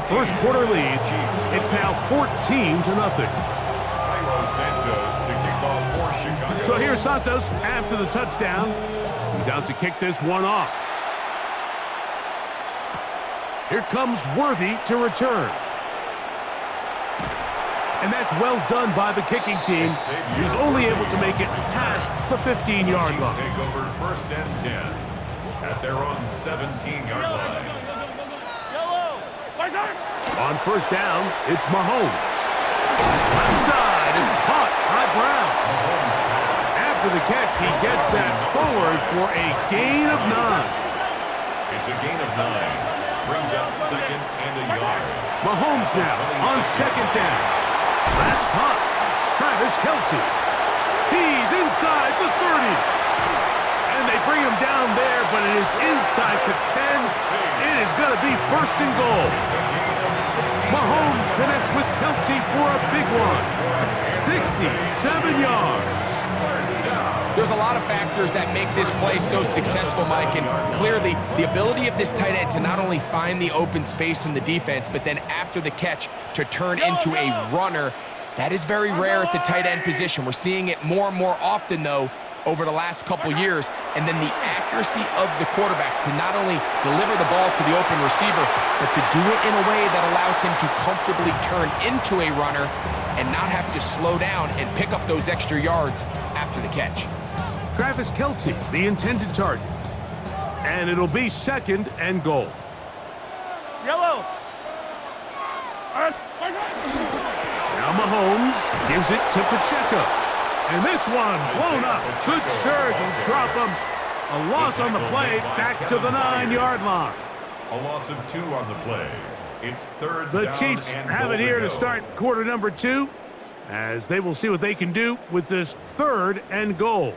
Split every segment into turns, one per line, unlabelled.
first quarter lead. It's now 14-0. So here's Santos after the touchdown. He's out to kick this one off. Here comes Worthy to return. And that's well done by the kicking team. He's only able to make it past the 15-yard line.
Take over 1st and 10 at their own 17-yard line.
On 1st down, it's Mahomes. Left side, it's caught by Brown. After the catch, he gets that forward for a gain of 9.
It's a gain of 9. Brings up 2nd and a yard.
Mahomes now on 2nd down. That's caught. Travis Kelce. He's inside the 30. And they bring him down there, but it is inside the 10. It is going to be 1st and goal. Mahomes connects with Kelce for a big one. 67 yards.
There's a lot of factors that make this play so successful, Mike, and clearly the ability of this tight end to not only find the open space in the defense, but then after the catch to turn into a runner. That is very rare at the tight end position. We're seeing it more and more often, though, over the last couple years. And then the accuracy of the quarterback to not only deliver the ball to the open receiver, but to do it in a way that allows him to comfortably turn into a runner and not have to slow down and pick up those extra yards after the catch.
Travis Kelce, the intended target. And it'll be 2nd and goal.
Yellow.
Now Mahomes gives it to Pacheco. And this one blown up. Good surge will drop him. A loss on the play, back to the 9-yard line.
A loss of 2 on the play. It's 3rd
The
down
Chiefs
and
have it
goal
here
to
to
go.
start quarter number 2, as they will see what they can do with this 3rd and goal.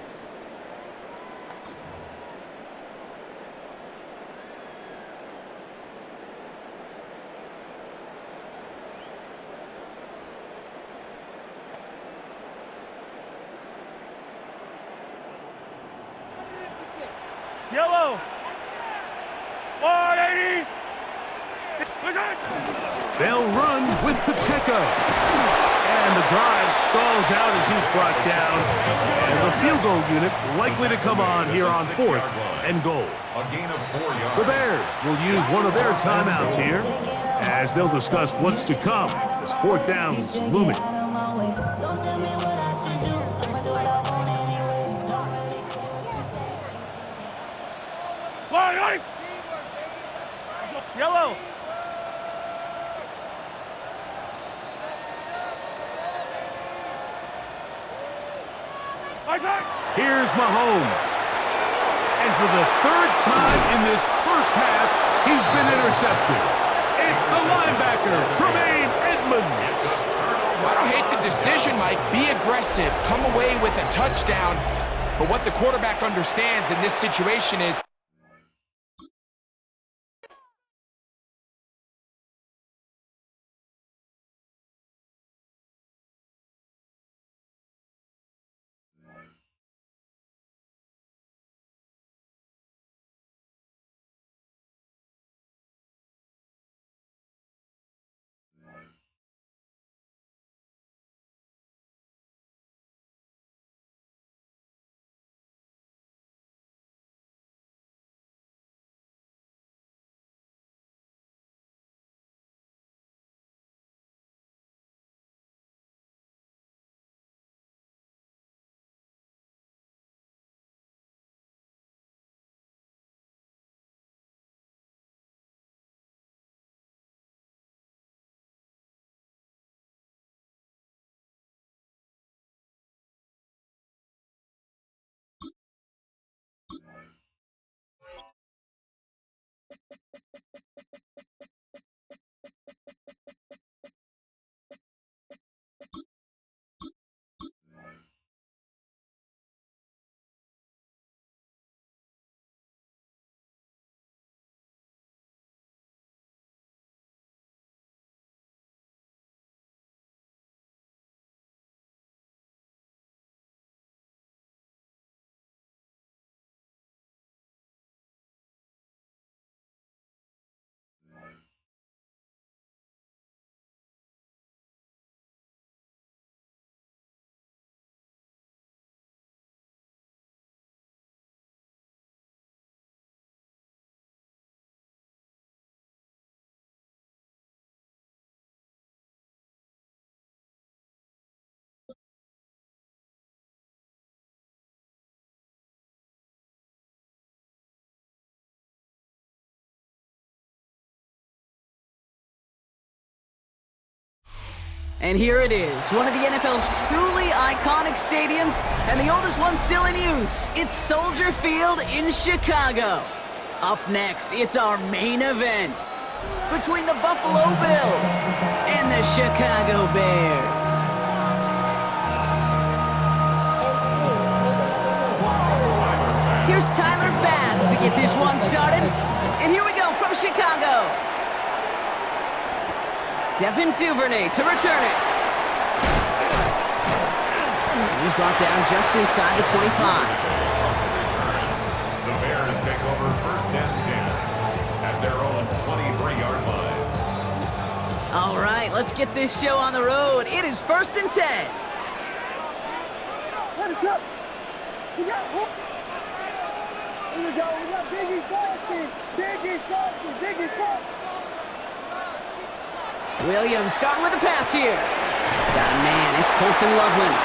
Yellow. 180.
They'll run with Pacheco. And the drive stalls out as he's brought down. And the field goal unit likely to come on here on 4th and goal.
A gain of 4 yards.
The Bears will use one of their timeouts here as they'll discuss what's to come as 4th down's looming.
Yellow.
Here's Mahomes. And for the 3rd time in this first half, he's been intercepted. It's the linebacker, Tremaine Edmonds.
I don't hate the decision, Mike. Be aggressive. Come away with a touchdown. But what the quarterback understands in this situation is
And here it is, one of the NFL's truly iconic stadiums, and the oldest one still in use. It's Soldier Field in Chicago. Up next, it's our main event between the Buffalo Bills and the Chicago Bears. Here's Tyler Bass to get this one started. And here we go from Chicago. Devin Duvernay to return it. And he's brought down just inside the 25.
The Bears take over 1st and 10 at their own 23-yard line.
All right, let's get this show on the road. It is 1st and 10.
Hands up. We got hook. Here we go. We got Biggie Frosty. Biggie Frosty. Biggie Frosty.
Williams starting with the pass here. Got a man, it's Colston Loveland.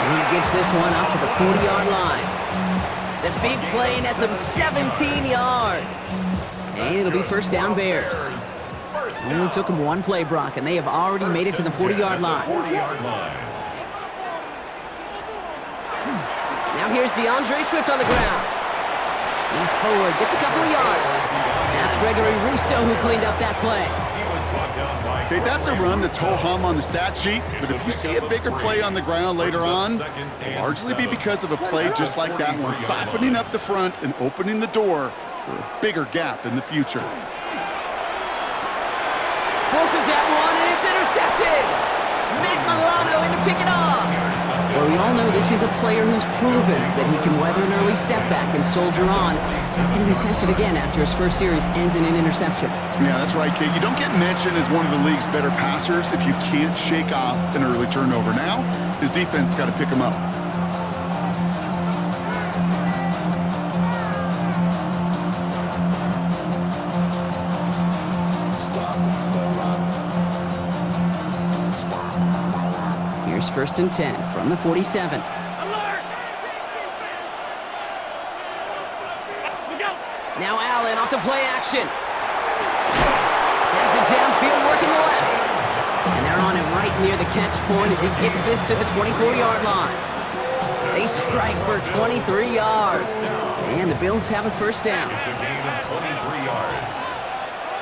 And he gets this one up to the 40-yard line. The big play nets him 17 yards. And it'll be 1st down Bears. Only took him one play, Brock, and they have already made it to the 40-yard line. Now here's DeAndre Swift on the ground. He's forward, gets a couple of yards. That's Gregory Rousseau who cleaned up that play.
Okay, that's a run that's ho-hum on the stat sheet, but if you see a bigger play on the ground later on, it'll largely be because of a play just like that one, softening up the front and opening the door for a bigger gap in the future.
Forces that one, and it's intercepted. Matt Milano in to pick it off. Well, we all know this is a player who's proven that he can weather an early setback and soldier on. It's going to be tested again after his first series ends in an interception.
Yeah, that's right, Kate. You don't get mentioned as one of the league's better passers if you can't shake off an early turnover. Now, his defense got to pick him up.
Here's 1st and 10 from the 47. Now Allen off the play action. Has it downfield working the left. And they're on him right near the catch point as he gets this to the 24-yard line. They strike for 23 yards. And the Bills have a 1st down.
It's a gain of 23 yards.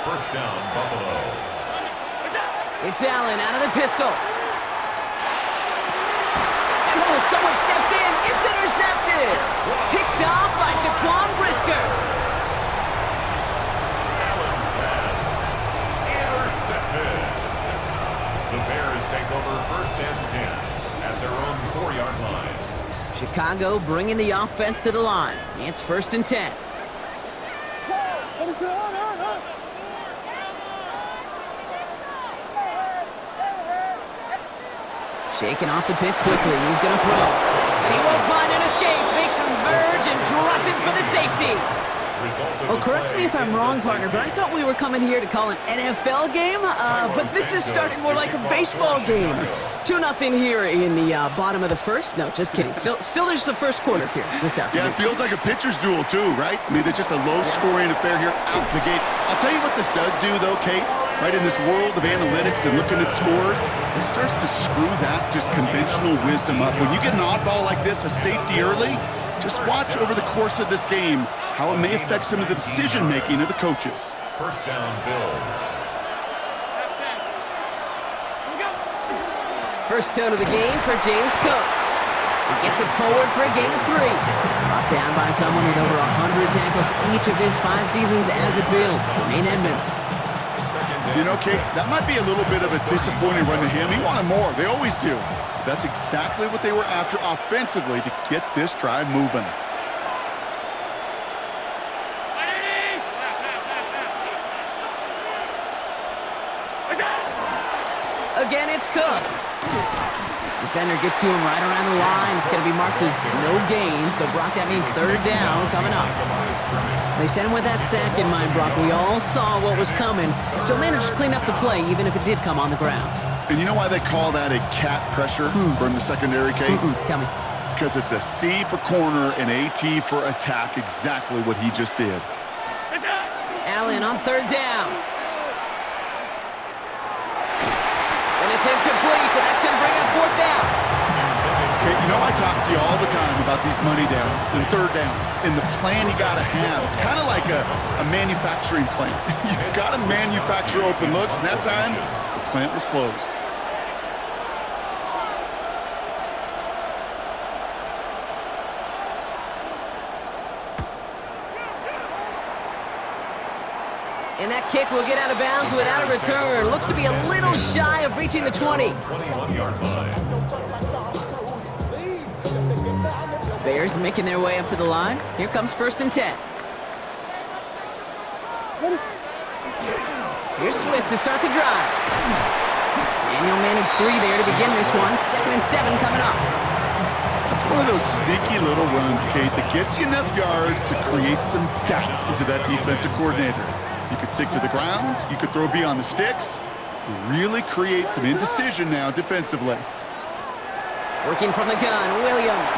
1st down, Buffalo.
It's Allen out of the pistol. And oh, someone stepped in. It's intercepted. Picked off by Jaquan Brisker.
Allen's pass. Intercepted. The Bears take over 1st and 10 at their own 4-yard line.
Chicago bringing the offense to the line. It's 1st and 10. Shaking off the pick quickly. He's going to throw. And he won't find an escape. They converge and drop it for the safety. Well, correct me if I'm wrong, partner, but I thought we were coming here to call an NFL game, but this is starting more like a baseball game. 2-0 here in the bottom of the 1st. No, just kidding. Still there's the 1st quarter here this afternoon.
Yeah, it feels like a pitcher's duel too, right? I mean, it's just a low-scoring affair here out the gate. I'll tell you what this does do, though, Kate. Right in this world of analytics and looking at scores, it starts to screw that just conventional wisdom up. When you get an oddball like this, a safety early, just watch over the course of this game how it may affect some of the decision-making of the coaches.
1st down, Bills.
1st down of the game for James Cook. He gets it forward for a gain of 3. Brought down by someone with over 100 tackles each of his 5 seasons as a Bill, Jermaine Edmonds.
You know, Kate, that might be a little bit of a disappointing run to him. He wanted more. They always do. That's exactly what they were after offensively to get this drive moving.
Again, it's Cook. Defender gets to him right around the line. It's going to be marked as no gain, so Brock, that means 3rd down coming up. They sent him with that sack in mind, Brock. We all saw what was coming, so managed to clean up the play, even if it did come on the ground.
And you know why they call that a cat pressure from the secondary, Kate?
Tell me.
Because it's a C for corner and AT for attack, exactly what he just did.
Allen on 3rd down. And it's incomplete. complete, and that's going to bring up fourth down.
Okay, you know I talk to you all the time about these money downs, the third downs, and the plan you got to have. It's kind of like a manufacturing plant. You've got to manufacture open looks, and that time, the plant was closed.
And that kick will get out of bounds without a return. Looks to be a little shy of reaching the 20.
21-yard line.
Bears making their way up to the line. Here comes 1st and 10. Here's Swift to start the drive. And he'll manage 3 there to begin this one. 2nd and 7 coming up.
That's one of those sneaky little runs, Kate, that gets you enough yards to create some doubt into that defensive coordinator. You could stick to the ground, you could throw beyond the sticks, really create some indecision now defensively.
Working from the gun, Williams.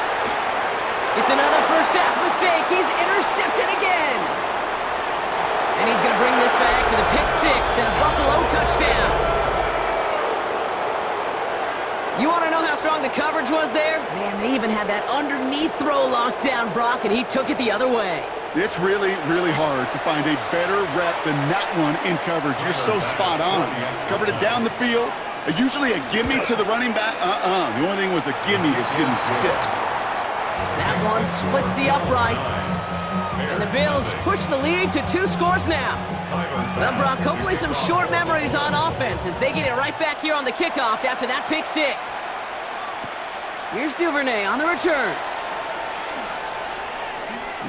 It's another first half mistake. He's intercepted again. And he's going to bring this back for the pick 6 and a Buffalo touchdown. You want to know how strong the coverage was there? Man, they even had that underneath throw locked down, Brock, and he took it the other way.
It's really, really hard to find a better rep than that one in coverage. You're so spot on. Covered it down the field. Usually a gimme to the running back. The only thing was a gimme was gimme 6.
That one splits the uprights. And the Bills push the lead to 2 scores now. Well, Brock, hopefully some short memories on offense as they get it right back here on the kickoff after that pick 6. Here's Duvernay on the return.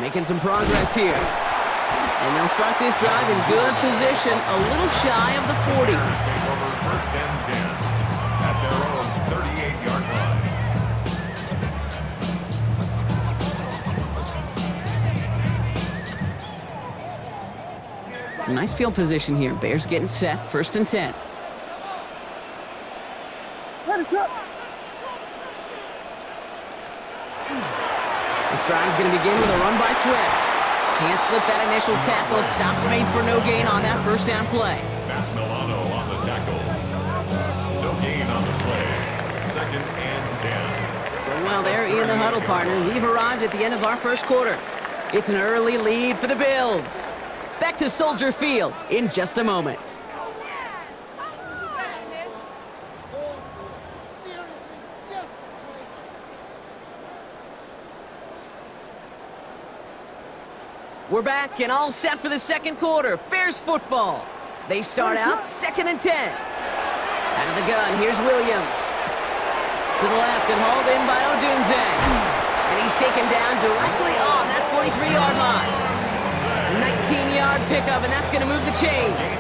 Making some progress here. And they'll start this drive in good position, a little shy of the 40.
Bears take over 1st and 10 at their own 38-yard line.
Some nice field position here. Bears getting set, 1st and 10.
Let it up.
This drive's going to begin with a run by Swift. Can't slip that initial tackle. Stops made for no gain on that first down play.
Matt Milano on the tackle. No gain on the play. 2nd and 10.
So while they're in the huddle, partner, we've arrived at the end of our first quarter. It's an early lead for the Bills. Back to Soldier Field in just a moment. We're back and all set for the second quarter. Bears football. They start out 2nd and 10. Out of the gun, here's Williams. To the left and hauled in by Odunze. And he's taken down directly on that 43-yard line. A 19-yard pickup, and that's going to move the chains.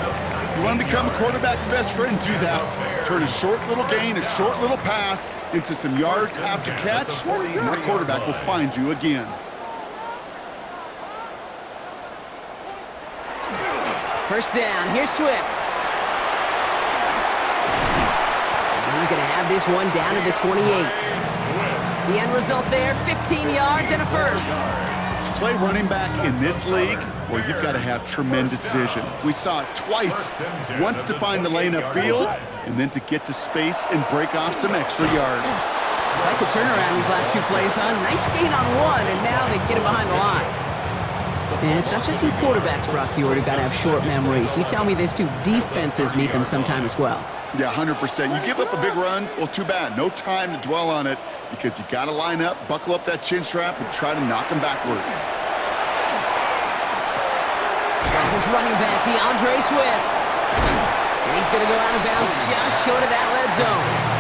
You want to become a quarterback's best friend? Do that. Turn a short little gain, a short little pass into some yards after catch, and that quarterback will find you again.
First down, here's Swift. And he's going to have this one down at the 28. The end result there, 15 yards and a first.
To play running back in this league, well, you've got to have tremendous vision. We saw it twice. Once to find the lane upfield, and then to get to space and break off some extra yards.
Like the turnaround these last 2 plays, huh? Nice gain on one, and now they get him behind the line. And it's not just some quarterbacks, Brock Hewitt, who got to have short memories. You tell me these 2 defenses need them sometime as well.
Yeah, 100%. You give up a big run, well, too bad. No time to dwell on it because you got to line up, buckle up that chin strap, and try to knock them backwards.
That's his running back, DeAndre Swift. And he's going to go out of bounds just short of that red zone.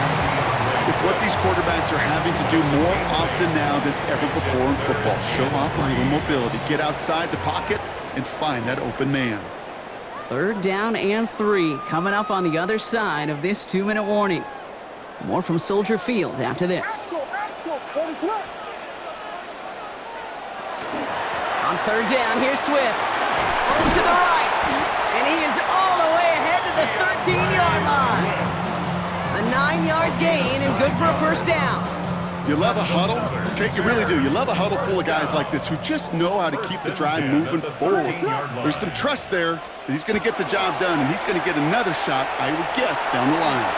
It's what these quarterbacks are having to do more often now than ever before in football. Show off a little mobility, get outside the pocket, and find that open man.
3rd down and 3 coming up on the other side of this 2-minute warning. More from Soldier Field after this. On 3rd down, here's Swift. Over to the right, and he is all the way ahead to the 13-yard line. A 9-yard gain and good for a first down.
You love a huddle? Okay, you really do. You love a huddle full of guys like this who just know how to keep the drive moving forward. There's some trust there that he's going to get the job done, and he's going to get another shot, I would guess, down the line.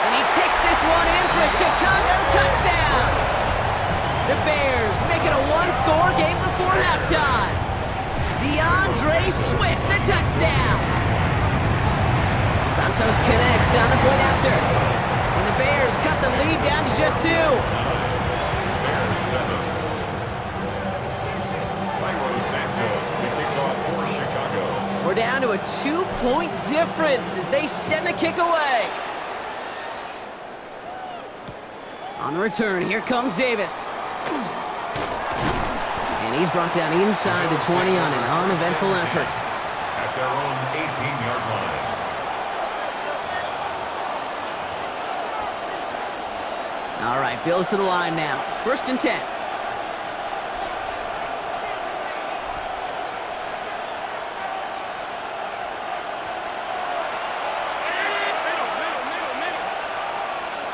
And he takes this one in for a Chicago touchdown. The Bears make it a one-score game before halftime. DeAndre Swift, the touchdown. Santos connects on the point after. And the Bears cut the lead down to just 2.
Bears 7. Santos to kick off for Chicago.
We're down to a 2-point difference as they send the kick away. On the return, here comes Davis. And he's brought down inside the 20 on an uneventful effort.
At their own 18-yard line.
All right, Bills to the line now. 1st and 10.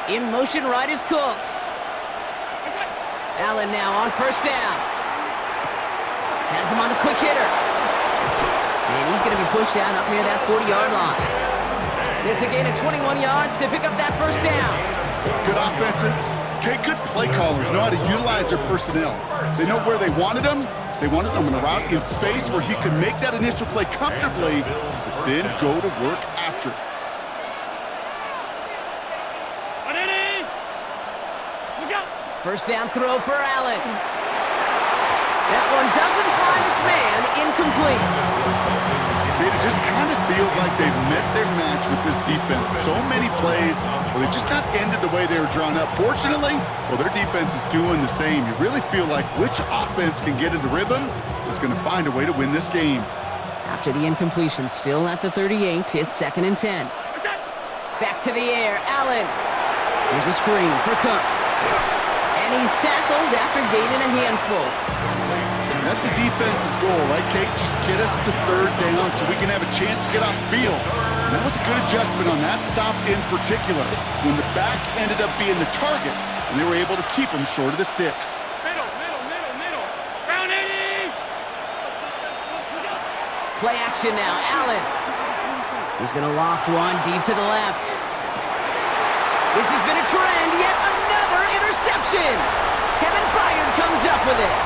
In motion, right is Cooks. Allen now on 1st down. Has him on the quick hitter. And he's going to be pushed down up near that 40-yard line. It's a gain of 21 yards to pick up that 1st down.
Good offenses. Okay, good play callers know how to utilize their personnel. They know where they wanted them. They wanted them on a route in space where he could make that initial play comfortably, but then go to work after.
First down throw for Allen. That one doesn't find its man, incomplete.
It just kind of feels like they've met their match with this defense. So many plays, well, they just not ended the way they were drawn up. Fortunately, well, their defense is doing the same. You really feel like which offense can get into rhythm is going to find a way to win this game.
After the incompletion, still at the 38, it's 2nd and 10. Back to the air, Allen. Here's a screen for Cook. And he's tackled after gaining a handful.
That's a defense's goal, right, Kate? Just get us to 3rd down so we can have a chance to get off the field. And that was a good adjustment on that stop in particular, when the back ended up being the target, and they were able to keep him short of the sticks.
Middle. Round 80.
Play action now, Allen. He's going to loft one deep to the left. This has been a trend, yet another interception. Kevin Byard comes up with it.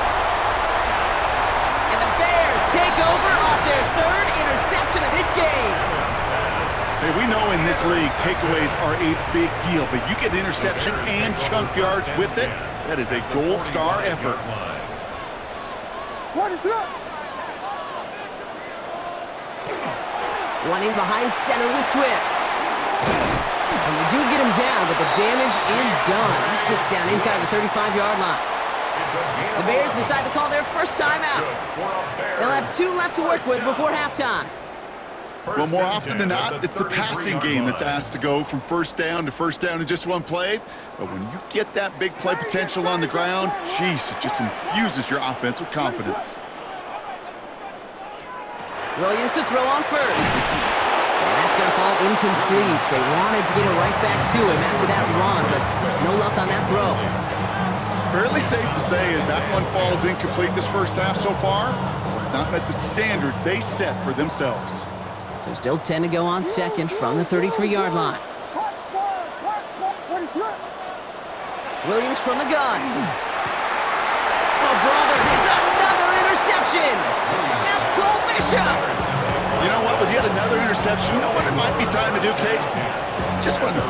And the Bears take over off their 3rd interception of this game.
Hey, we know in this league, takeaways are a big deal, but you get interception and chunk yards with it, that is a gold star effort.
What is up?
One in behind center with Swift. And they do get him down, but the damage is done. This gets down inside the 35-yard line. The Bears decide to call their first timeout. They'll have 2 left to work with before halftime.
Well, more often than not, it's the passing game that's asked to go from 1st down to 1st down in just one play. But when you get that big play potential on the ground, geez, it just infuses your offense with confidence.
Williams to throw on 1st. And that's going to fall incomplete. They wanted to get it right back to him after that run, but no luck on that throw.
Fairly safe to say as that one falls incomplete this 1st half so far, it's not met the standard they set for themselves.
So still 10 to go on 2nd from the 33-yard line. Williams from the gun. Oh, brother, it's another interception. That's Cole Bishop.
You know what? With yet another interception, you know what it might be time to do, Kate? Just run it.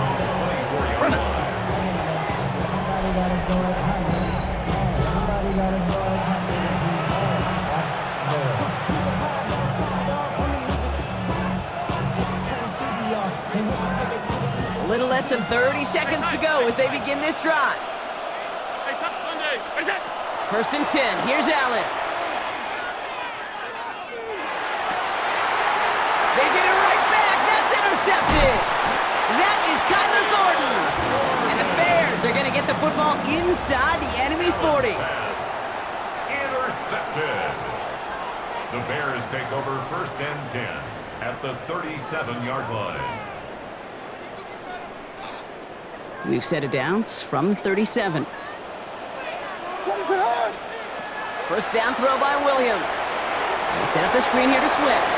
Run it.
A little less than 30 seconds to go as they begin this drive. 1st and 10. Here's Allen. They get it right back. That's intercepted. That is Kyler Gordon. And the Bears are going to get the football inside the enemy 40.
Intercepted. The Bears take over 1st and 10 at the 37-yard line.
We've set it downs from the 37. 1st down throw by Williams. They set up the screen here to Swift.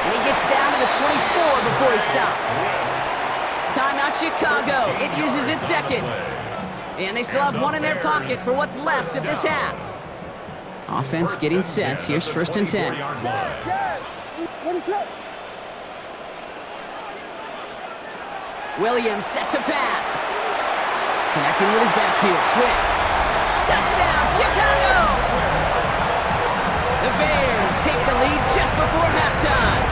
And he gets down to the 24 before he stops. Timeout Chicago. It uses its second. And they still have one in their pocket for what's left of this half. Offense getting set. Here's 1st and 10.
What is up?
Williams set to pass. Connecting with his back here. Swift. Touchdown, Chicago! The Bears take the lead just before halftime.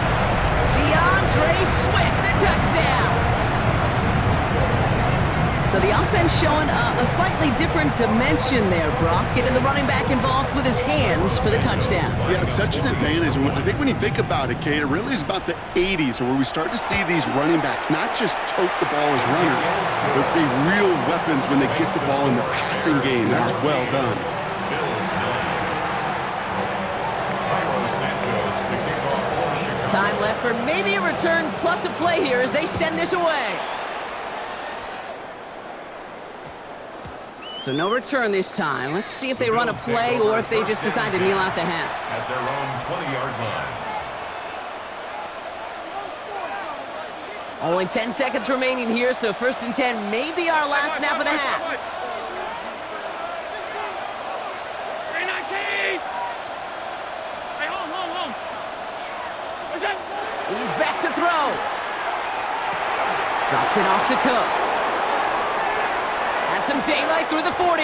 DeAndre Swift, the touchdown. So the offense showing a slightly different dimension there, Brock. Getting the running back involved with his hands for the touchdown.
Yeah, it's such an advantage. I think when you think about it, Kate, it really is about the 80s where we start to see these running backs not just tote the ball as runners, but be real weapons when they get the ball in the passing game. That's well done.
Time left for maybe a return plus a play here as they send this away. So no return this time. Let's see if they run a play or if they just decide to kneel out the half.
At their own 20-yard line.
Only 10 seconds remaining here, so 1st and 10 may be our last snap of the half.
319! Hey, home. What's that?
He's back to throw. Drops it off to Cook. Has some daylight through the 40.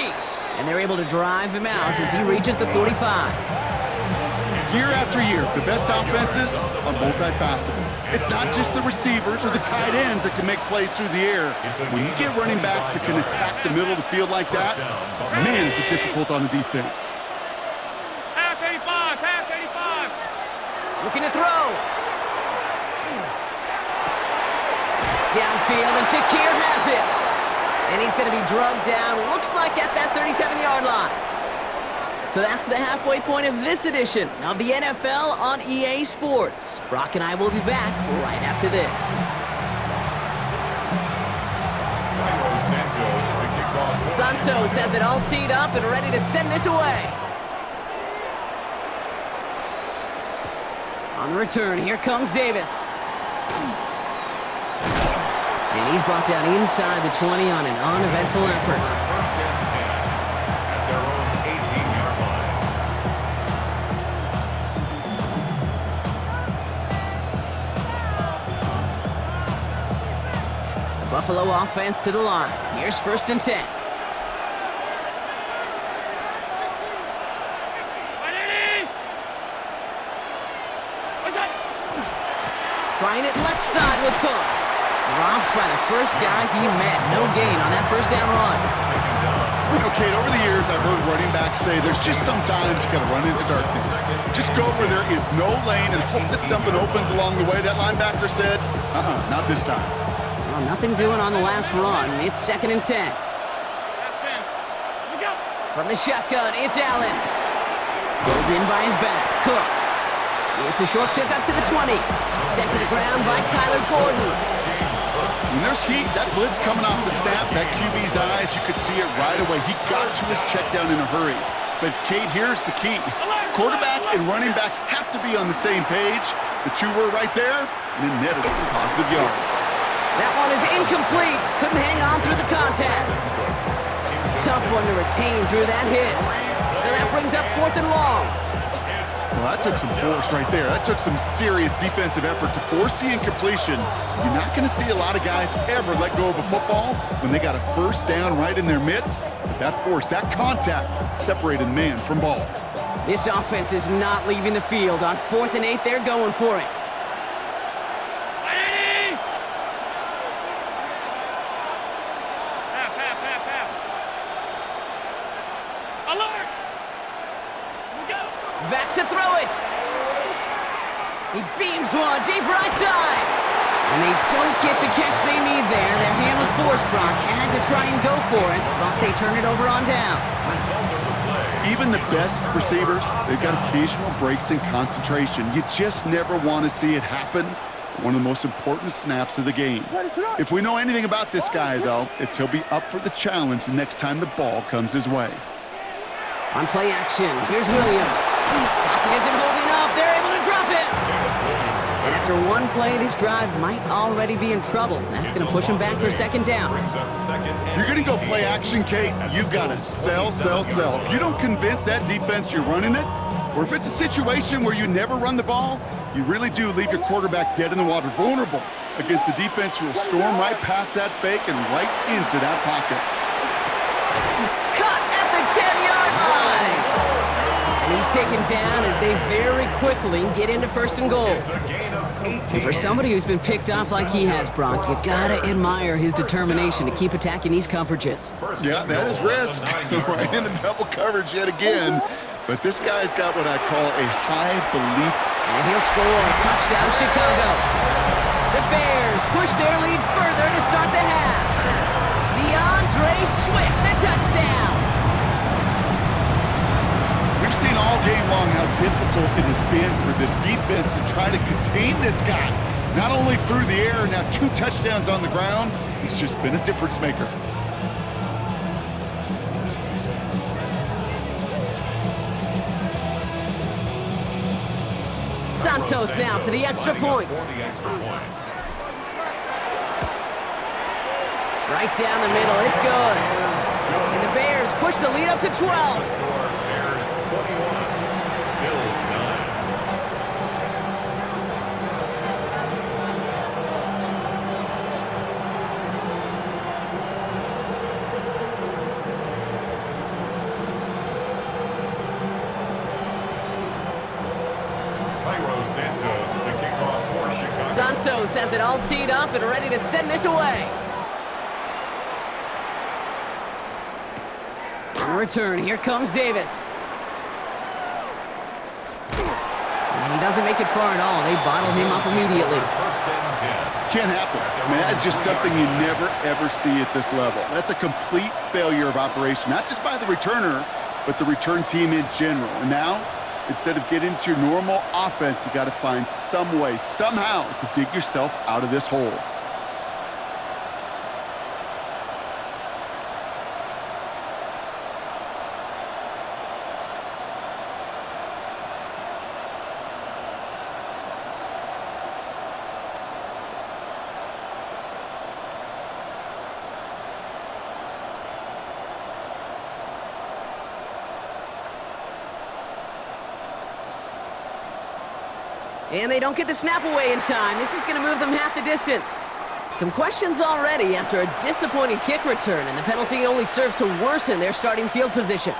And they're able to drive him out as he reaches the 45.
Year after year, the best offenses are multifaceted. It's not just the receivers or the tight ends that can make plays through the air. When you get running backs that can attack the middle of the field like that, man, is it difficult on the defense.
Half 85.
Looking to throw. Downfield, and Shakir has it. And he's going to be drugged down, looks like at that 37-yard line. So that's the halfway point of this edition of the NFL on EA Sports. Brock and I will be back right after this. Santos has it all teed up and ready to send this away. On the return, here comes Davis. And he's brought down inside the 20 on an uneventful effort.
1st and 10 at their own 18-yard line.
The Buffalo offense to the line. Here's 1st and 10.
What's that?
Trying it left side with Cook. Dropped by the first guy he met. No gain on that 1st down run.
You know, Kate, over the years, I've heard running backs say there's just sometimes you got to run into darkness. Just go where there is no lane and hope that something opens along the way. That linebacker said, not this time.
Well, nothing doing on the last run. It's 2nd and 10. From the shotgun, it's Allen. Pulled in by his back. Cook. It's a short pickup to the 20. Sent to the ground by Kyler Gordon.
When there's heat, that blitz coming off the snap, that QB's eyes, you could see it right away. He got to his check down in a hurry. But, Kate, here's the key. Quarterback and running back have to be on the same page. The two were right there, and it netted some positive yards.
That one is incomplete. Couldn't hang on through the contact. Tough one to retain through that hit. So that brings up 4th and long.
Well, that took some force right there. That took some serious defensive effort to force the incompletion. You're not going to see a lot of guys ever let go of a football when they got a 1st down right in their midst. But that force, that contact, separated man from ball.
This offense is not leaving the field. On 4th and 8, they're going for it.
Alert!
Back to throw it. He beams one deep right side. And they don't get the catch they need there. Their hand was forced, Brock. Had to try and go for it, but they turn it over on downs.
Even the best receivers, they've got occasional breaks in concentration. You just never want to see it happen. One of the most important snaps of the game. If we know anything about this guy, though, it's he'll be up for the challenge the next time the ball comes his way.
On play action, here's Williams. Pocket isn't holding up. They're able to drop it. And After one play, this drive might already be in trouble. That's going to push him back for second down.
You're going to go play action, Kate. You've got to sell. If you don't convince that defense you're running it, or if it's a situation where you never run the ball, you really do leave your quarterback dead in the water, vulnerable against a defense who will storm right past that fake and right into that pocket.
Cut at the 10-yard line. And he's taken down as they very quickly get into first and goal. And for somebody who's been picked off like he has, Brock, you gotta admire his determination to keep attacking these coverages.
Yeah, that is risk. Right into double coverage yet again. But this guy's got what I call a high belief.
And he'll score. Touchdown, Chicago. The Bears push their lead further to start the half. DeAndre Swift, the touchdown.
We've seen all game long how difficult it has been for this defense to try to contain this guy. Not only through the air, now 2 touchdowns on the ground. He's just been a difference maker.
Santos now for the extra point. Right down the middle, it's good. And the Bears push the lead up to 12. Santos has it all teed up and ready to send this away. On return, here comes Davis. And he doesn't make it far at all. They bottle him up immediately.
Can't happen. I mean, that's just something you never, ever see at this level. That's a complete failure of operation, not just by the returner, but the return team in general. And now, instead of getting into your normal offense, you got to find some way, somehow, to dig yourself out of this hole.
And they don't get the snap away in time. This is going to move them half the distance. Some questions already after a disappointing kick return, and the penalty only serves to worsen their starting field position.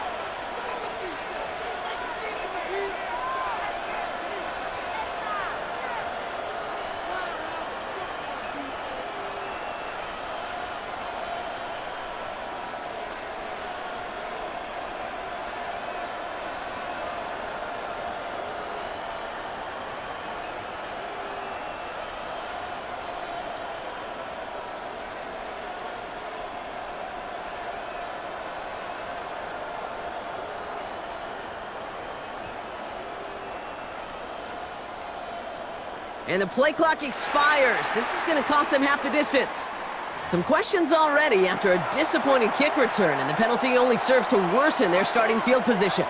And the play clock expires. This is going to cost them half the distance. Some questions already after a disappointing kick return, and the penalty only serves to worsen their starting field position.